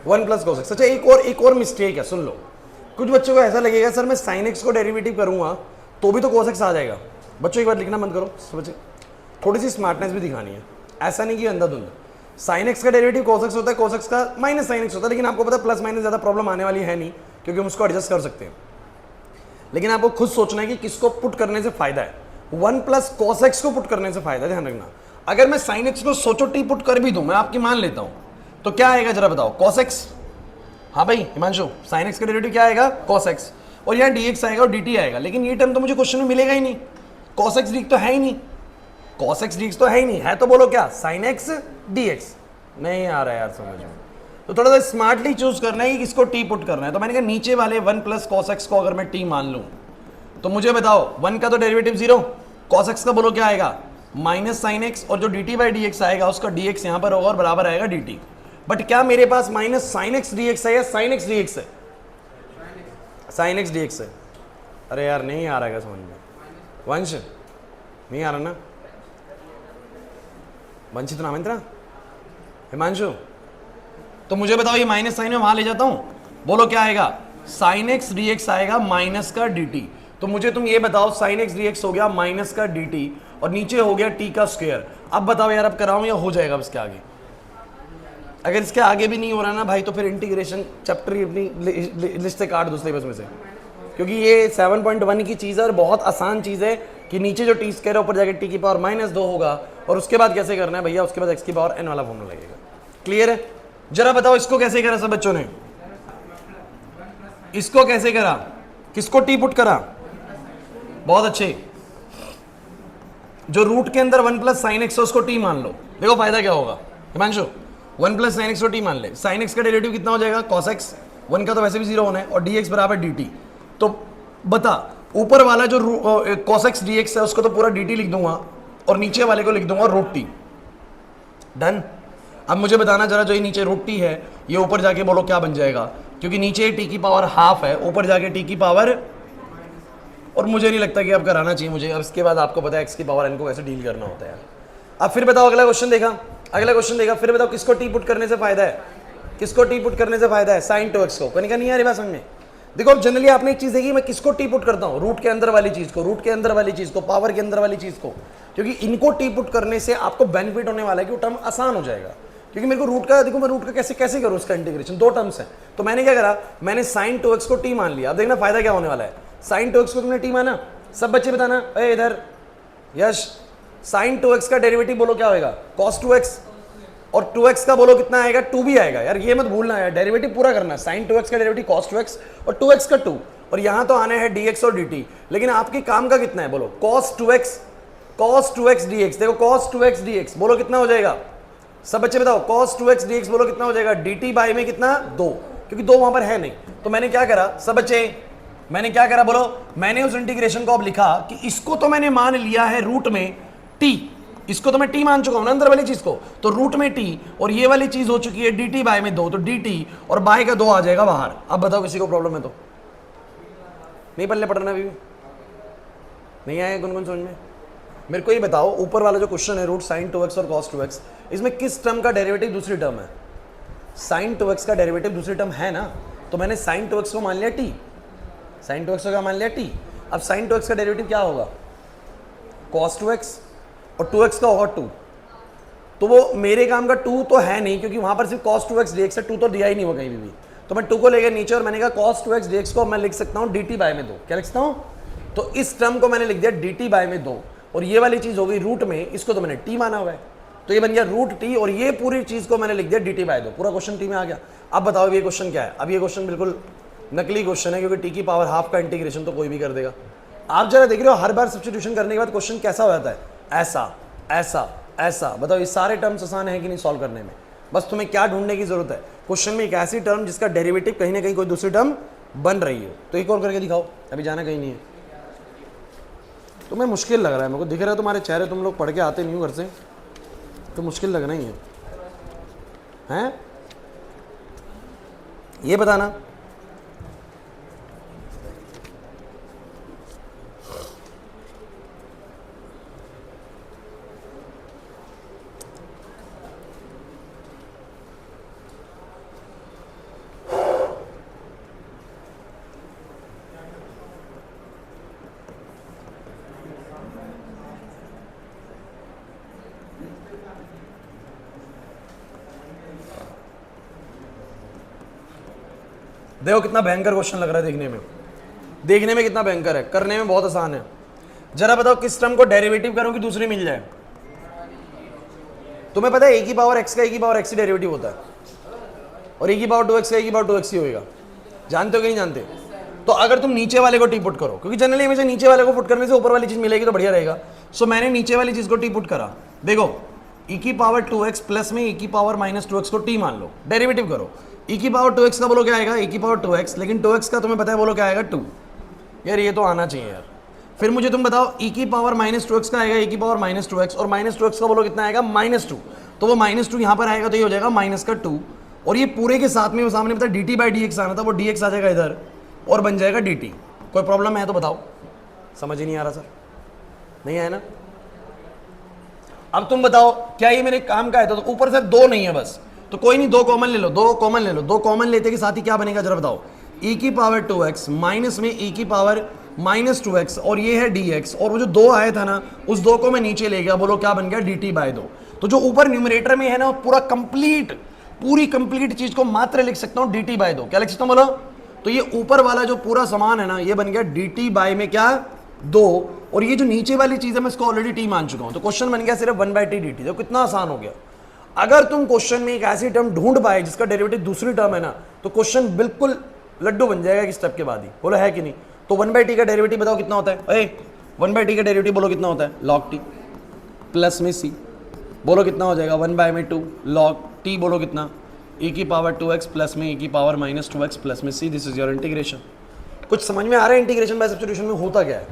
1 प्लस कोस एक्स। अच्छा एक और मिस्टेक है, सुन लो। कुछ बच्चों को ऐसा लगेगा सर मैं साइन एक्स को डेरिवेटिव करूंगा तो भी तो कोस एक्स आ जाएगा। बच्चों एक बार लिखना बंद करो, बच्चे थोड़ी सी स्मार्टनेस भी दिखानी है, ऐसा नहीं कि अंधाधुंध। साइन एक्स का डेरिवेटिव कोस एक्स होता है, कोस एक्स का माइनस साइन एक्स होता है, लेकिन आपको पता है प्लस माइनस ज्यादा प्रॉब्लम आने वाली है नहीं, क्योंकि हम उसको एडजस्ट कर सकते हैं। लेकिन आपको खुद सोचना है कि किसको पुट करने से फायदा है। 1 प्लस कोस एक्स को पुट करने से फायदा है, ध्यान रखना। अगर मैं साइन एक्स को सोचो टी पुट कर भी दूं, मैं आपकी मान लेता हूं, तो क्या आएगा जरा बताओ? Cos x. हाँ भाई हिमांशु, साइन एक्स का डेरिवेटिव क्या आएगा? Cos x. और यहाँ dx आएगा और dt आएगा, लेकिन ये टर्म तो मुझे क्वेश्चन में मिलेगा ही नहीं। कोस एक्स dx तो है ही नहीं, कोस एक्स dx तो है ही नहीं, है तो बोलो क्या? Sine x dx। नहीं आ रहा है यार समझ में, तो थोड़ा सा स्मार्टली चूज करना है कि किसको टी पुट करना है। तो मैंने कहा नीचे वाले 1 प्लस कोस एक्स को अगर मैं टी मान लूं तो मुझे बताओ 1 का तो डेरिवेटिव 0, कोस एक्स का बोलो क्या आएगा? माइनस साइन एक्स, और जो dt बाई dx आएगा उसका dx यहां पर होगा और बराबर आएगा dt। बट क्या मेरे पास माइनस साइन एक्स dx है या साइन एक्स dx है? साइन एक्स dx है। अरे यार नहीं आ रहा है समझ में, वंश नहीं आ रहा ना? वंशित नाम है तेरा हिमांशु? तो मुझे बताओ ये माइनस साइन में वहां ले जाता हूं, बोलो क्या आएगा? साइन एक्स dx आएगा माइनस का dt। तो मुझे तुम ये बताओ साइन एक्स dx हो गया माइनस का dt और नीचे हो गया t का स्क्वायर। अब बताओ यार, अब कराऊं या हो जाएगा इसके आगे? अगर इसके आगे भी नहीं हो रहा ना भाई, तो फिर इंटीग्रेशन चैप्टर ही अपनी लिस्ट से काट दो सिलेबस में से, क्योंकि ये 7.1 की चीज़ है और बहुत आसान चीज़ है कि नीचे जो टी स्क्वायर है ऊपर जाके टी की पावर -2 होगा, और उसके बाद कैसे करना है भैया? उसके बाद एक्स की पावर n वाला फॉर्मूला लगेगा। क्लियर है? जरा बताओ इसको कैसे करा सब बच्चों ने? इसको कैसे करा? किसको टी पुट करा? बहुत अच्छे। जो रूट के अंदर 1 प्लस साइन एक्स उसको टी मान लो। देखो फायदा क्या होगा हिमांशु? 1 प्लस साइन एक्स को टी मान ले, साइन एक्स का डेरिवेटिव कितना हो जाएगा? Cos x. 1 का तो वैसे भी 0 होना है, और dx बराबर dt। तो बता, ऊपर वाला जो cos x dx है उसको तो पूरा dt लिख दूंगा और नीचे वाले को लिख दूंगा रूट टी। डन। अब मुझे बताना जरा, जो ये नीचे रूट टी है ये ऊपर जाके बोलो क्या बन जाएगा? क्योंकि नीचे टी की पावर हाफ है, ऊपर जाके टी की पावर, और मुझे नहीं लगता कि अब कराना चाहिए मुझे। अब इसके बाद आपको पता है एक्स की पावर n को कैसे डील करना होता है। अब फिर बताओ, अगला क्वेश्चन देखा, अगला क्वेश्चन देखा, फिर बताओ किसको टी पुट करने से फायदा है? किसको टी पुट करने से फायदा है? साइन टू एक्स को। कहीं का नहीं आ रही बात समझ में? देखो अब जनरली आपने एक चीज देखी, मैं किसको टी पुट करता हूं? रूट के अंदर वाली चीज को, रूट के अंदर वाली चीज को, पावर के अंदर वाली चीज को, क्योंकि इनको टी पुट करने से आपको बेनिफिट होने वाला है कि वो टर्म आसान हो जाएगा। क्योंकि मेरे को रूट का, देखो मैं रूट का कैसे करूं इसका इंटीग्रेशन, 2 टर्म्स है, तो मैंने क्या करा? मैंने साइन टू एक्स को टी मान लिया। अब देखना फायदा क्या होने वाला है। साइन टू एक्स को तुमने टी माना, सब बच्चे बताना इधर, यश साइन 2x का डेरिवेटिव बोलो क्या होगा? cos 2x। और 2x का बोलो कितना आएगा? 2 भी आएगा यार, ये मत भूलना है, डेरिवेटिव पूरा करना है। साइन 2x का डेरिवेटिव cos 2x और 2x का 2, और यहां तो आने हैं dx और dt, लेकिन आपके काम का कितना है बोलो? cos 2x dx। देखो cos 2x dx बोलो कितना हो जाएगा? सब बच्चे बताओ, cos 2x dx बोलो कितना हो जाएगा? dt बाय में कितना? 2, क्योंकि 2 वहां पर है नहीं। तो मैंने क्या करा सब बच्चे, मैंने क्या करा बोलो? मैंने उस इंटीग्रेशन को अब लिखा कि इसको तो मैंने मान लिया है रूट में t, इसको तो मैं t मान चुका हूं ना अंदर वाली चीज को, तो रूट में t, और ये वाली चीज हो चुकी है dt बाय में 2, तो dt और बाय का 2 आ जाएगा बाहर। अब बताओ किसी को प्रॉब्लम है तो? नहीं पल्ले पढ़ना भी नहीं आया गुनगुन समझ में? मेरे को ये बताओ, ऊपर वाला जो क्वेश्चन है रूट साइन 2x और cos 2x, इसमें किस टर्म का डेरिवेटिव दूसरी टर्म है? साइन 2x का डेरिवेटिव दूसरी टर्म है ना, तो मैंने साइन 2x को मान लिया t, साइन 2x का मान लिया t। अब साइन 2x का डेरिवेटिव क्या होगा? cos 2x, और 2x का होगा 2। तो वो मेरे काम का 2 तो है नहीं, क्योंकि वहां पर सिर्फ cos 2x dx है, 2 तो दिया ही नहीं हुआ कहीं भी। तो मैं 2 को ले गया नीचे, और मैंने कहा cos 2x dx को मैं लिख सकता हूं dt बाय में 2। क्या लिख सकता हूं? तो इस टर्म को मैंने लिख दिया dt बाय में 2, और ये वाली चीज हो गई रूट में, इसको तो मैंने t माना हुआ है, तो ये बन गया रूट t, और ये पूरी चीज को मैंने लिख दिया dt बाय 2। पूरा क्वेश्चन t में आ गया। अब बताओ ये क्वेश्चन क्या है? अब ये क्वेश्चन बिल्कुल नकली क्वेश्चन है, क्योंकि टी की पावर हाफ का इंटीग्रेशन तो कोई भी कर देगा। आप जरा देख रहे हो हर बार सब्स्टिट्यूशन करने के बाद क्वेश्चन कैसा हो जाता है, ऐसा ऐसा ऐसा। बताओ ये सारे टर्म्स आसान है कि नहीं सॉल्व करने में? बस तुम्हें क्या ढूंढने की जरूरत है, क्वेश्चन में एक ऐसी टर्म जिसका डेरिवेटिव कहीं ना कहीं कोई दूसरी टर्म बन रही हो। तो एक और करके दिखाओ, अभी जाना कहीं नहीं है। तुम्हें मुश्किल लग रहा है, मेरे को दिख रहा है तुम्हारे चेहरे, तुम लोग पढ़ के आते नहीं हो घर से, तो मुश्किल लगना ही है, हैं? ये बताना। देखो कितना भयंकर क्वेश्चन लग रहा है देखने में कितना भयंकर है, करने में बहुत आसान है। जरा बताओ किस टर्म को डेरिवेटिव करो कि दूसरी मिल जाए। तुम्हें पता है ए की पावर एक्स का ए की पावर एक्स ही डेरिवेटिव होता है, और ए की पावर 2x का ए की पावर 2x ही होएगा। जानते हो कि नहीं जानते? तो अगर तुम नीचे वाले को टी पुट करो, क्योंकि जनरली हमेशा नीचे वाले को पुट करने से ऊपर वाली चीज मिलेगी तो बढ़िया रहेगा। सो मैंने नीचे वाली चीज को टी पुट करा। देखो e की पावर 2x प्लस में e की पावर -2x को t मान लो, डेरिवेटिव करो। e की पावर 2x का बोलो क्या आएगा, e की पावर 2x, लेकिन 2x का तुम्हें पता है बोलो क्या आएगा 2। यार ये तो आना चाहिए यार। फिर मुझे तुम बताओ e की पावर -2x का आएगा e की पावर -2x, और -2x का बोलो कितना आएगा -2, तो वो -2 यहाँ पर आएगा तो ये हो जाएगा माइनस का 2, और ये पूरे के साथ में वो सामने पता dt/dx आना था, वो dx आ जाएगा इधर और बन जाएगा dt। कोई प्रॉब्लम है तो बताओ? समझ ही नहीं आ रहा सर, नहीं आया ना? अब तुम बताओ क्या ये मेरे काम का है? तो ऊपर से 2 नहीं है बस, तो कोई नहीं, 2 कॉमन ले लो, 2 कॉमन ले लो। 2 कॉमन लेते के साथ ही क्या बनेगा जरा बताओ, e की पावर 2x माइनस में e की पावर -2x, और ये है dx, और वो जो 2 आया था ना उस 2 को मैं नीचे ले गया, बोलो क्या बन गया dt/2। तो जो ऊपर न्यूमरेटर में है ना पूरा पूरी कंप्लीट चीज को मात्र लिख सकता हूं dt/2। क्या लिख सकता हूं बोलो? तो ये ऊपर वाला जो पूरा सामान है ना ये बन गया dt में क्या 2, और ये जो नीचे वाली चीज है मैं इसको ऑलरेडी t मान चुका हूं, तो क्वेश्चन बन गया सिर्फ 1/t dt। तो कितना आसान हो गया। अगर तुम क्वेश्चन में एक ऐसी टर्म ढूंढ पाए जिसका डेरिवेटिव दूसरी टर्म है ना, तो क्वेश्चन बिल्कुल लड्डू बन जाएगा कि स्टेप के बाद ही। बोलो है कि नहीं? तो 1/t का डेरिवेटिव बताओ कितना होता है? 1/t का डेरिवेटिव बोलो कितना होता है? log t प्लस में c, बोलो कितना हो जाएगा? 1/2 log t, बोलो कितना? e की पावर 2x प्लस में e की पावर -2x प्लस में c। This is your integration. कुछ समझ में आ रहा है इंटीग्रेशन बाय सब्स्टिट्यूशन में होता क्या है?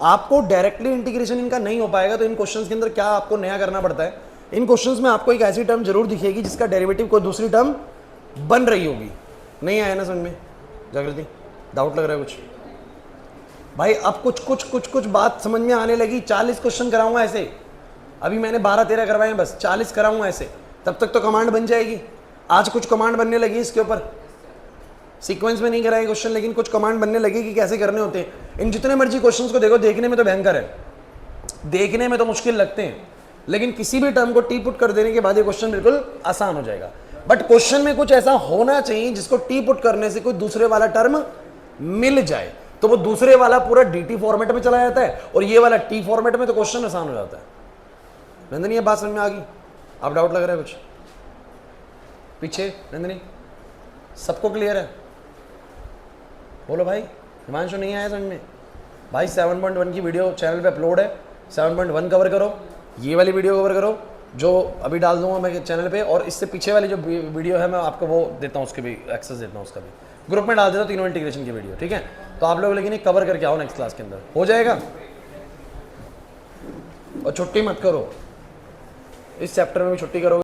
आपको डायरेक्टली इंटीग्रेशन इनका नहीं हो पाएगा, तो इन क्वेश्चंस के अंदर क्या आपको नया करना पड़ता है, इन क्वेश्चंस में आपको एक ऐसी टर्म जरूर दिखेगी जिसका डेरिवेटिव कोई दूसरी टर्म बन रही होगी। नहीं आया ना समझ में? जागृति डाउट लग रहा है कुछ? भाई अब कुछ बात समझ में आने लगी। 40 क्वेश्चन कराऊंगा ऐसे, अभी मैंने 12-13 करवाए हैं, बस 40 कराऊंगा ऐसे, तब तक तो कमांड बन जाएगी। आज कुछ कमांड बनने लगी इसके ऊपर, सीक्वेंस में नहीं कराए क्वेश्चन, लेकिन कुछ कमांड बनने लगी कि कैसे करने होते हैं। इन जितने मर्जी क्वेश्चंस को देखो, देखने में तो भयंकर है, देखने में तो मुश्किल लगते हैं, लेकिन किसी भी टर्म को टी पुट कर देने के बाद ये क्वेश्चन बिल्कुल आसान हो जाएगा। बट क्वेश्चन में कुछ ऐसा होना चाहिए जिसको टी पुट करने से कोई दूसरे वाला टर्म मिल जाए, तो वो दूसरे वाला पूरा dt फॉर्मेट में चला जाता है और ये वाला t फॉर्मेट में, तो क्वेश्चन आसान हो जाता है। नंदनी ये बात समझ में आ गई? आप डाउट लग रहा है कुछ पीछे? नंदनी सबको क्लियर है? बोलो भाई। हिमांशु नहीं आया समझ में? भाई 7.1 की वीडियो चैनल पे अपलोड है, 7.1 कवर करो, ये वाली वीडियो कवर करो जो अभी डाल दूंगा मैं चैनल पे, और इससे पीछे वाली जो वीडियो है मैं आपको वो देता हूँ, उसके भी एक्सेस देता हूँ, उसका भी ग्रुप में डाल देता हूँ, तीनों इंटीग्रेशन की वीडियो। ठीक है, तो आप लोग लेकिन कवर करके आओ नेक्स्ट क्लास के अंदर, हो जाएगा। और छुट्टी मत करो, इस चैप्टर में भी छुट्टी करोगे